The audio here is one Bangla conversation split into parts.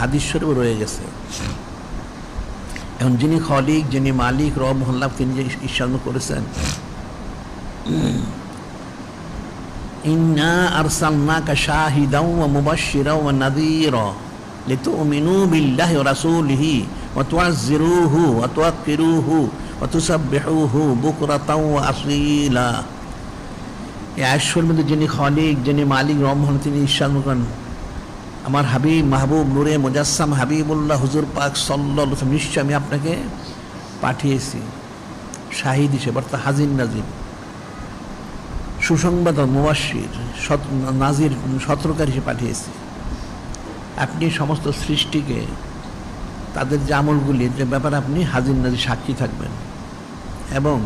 হাদিস শরীফে রয়ে গেছে। এখন যিনি খলিক, যিনি মালিক, রব, মোহাল্লাক, তিনি যে ইরশাদ করেছেন, ইন্না আরসালনাকা শাহিদাও ওয়া মুবাশশিরাও ওয়া নাযীরা লিতুমিনু বিল্লাহি ওয়া রাসূলিহি ওয়া তুআজ্জিরুহু ওয়া তুওয়াক্কিরুহু ওয়া তুসাব্বিহুহু বুকরাতাও ওয়া আসীলা। এই আয়াতের মধ্যে যিনি খলিক, যিনি মালিক, রব, মোহাল্লাক, তিনি ইরশাদ করেন, আমার হাবিব মাহবুব নূরে মুজাসসাম হাবিবুল্লাহ হুজুর পাক সাল্লাল্লাহু আলাইহি ওয়াসাল্লাম, নিশ্চয় আমি আপনাকে পাঠিয়েছি শাহিদ হিসেবে, অর্থাৎ হাজির নাজির, সুসংবাদ, মুবাশশির, নাজির, সতর্ককারী হিসেবে পাঠিয়েছি। আপনি সমস্ত সৃষ্টিকে তাদের যে আমলগুলির যে ব্যাপারে আপনি হাজির নাজির সাক্ষী থাকবেন এবং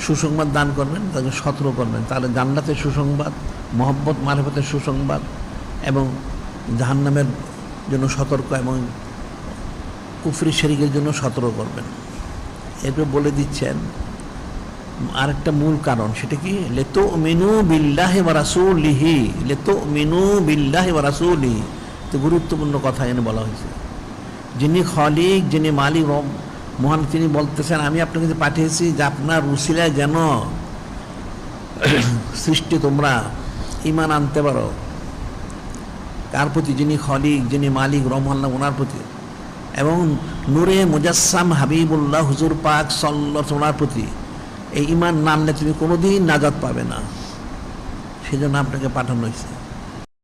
সুসংবাদ দান করবেন, তাকে সতর্ক করবেন, তাহলে জান্নাতের সুসংবাদ, মহব্বত মারফতের সুসংবাদ এবং জাহান্নামের জন্য সতর্ক এবং কুফরি শিরকের জন্য সতর্ক করবেন। এরপর বলে দিচ্ছেন আরেকটা মূল কারণ, সেটা কি, লিতুমিনু বিল্লাহি ওয়া রাসূলিহি, লিতুমিনু বিল্লাহি ওয়া রাসূলিহি। তো গুরুত্বপূর্ণ কথা এখানে বলা হয়েছে। যিনি খলিক, যিনি মালিক, মহান, তিনি বলতেছেন আমি আপনাকে যে পাঠিয়েছি যে আপনার উসিলায় যেন সৃষ্টি তোমরা ঈমান আনতে পারো। কার প্রতি? যিনি খলিক, যিনি মালিক, রহমাল্লাহ, ওনার প্রতি, এবং নূরে মুজাসসাম হাবিবুল্লাহ হুজুর পাক সাল্লাল্লাহু আলাইহি ওয়াসাল্লাম প্রতি। এই ঈমান না আনলে তুমি কোনোদিন নাজাত পাবে না, সেজন্য আপনাকে পাঠানো হয়েছে।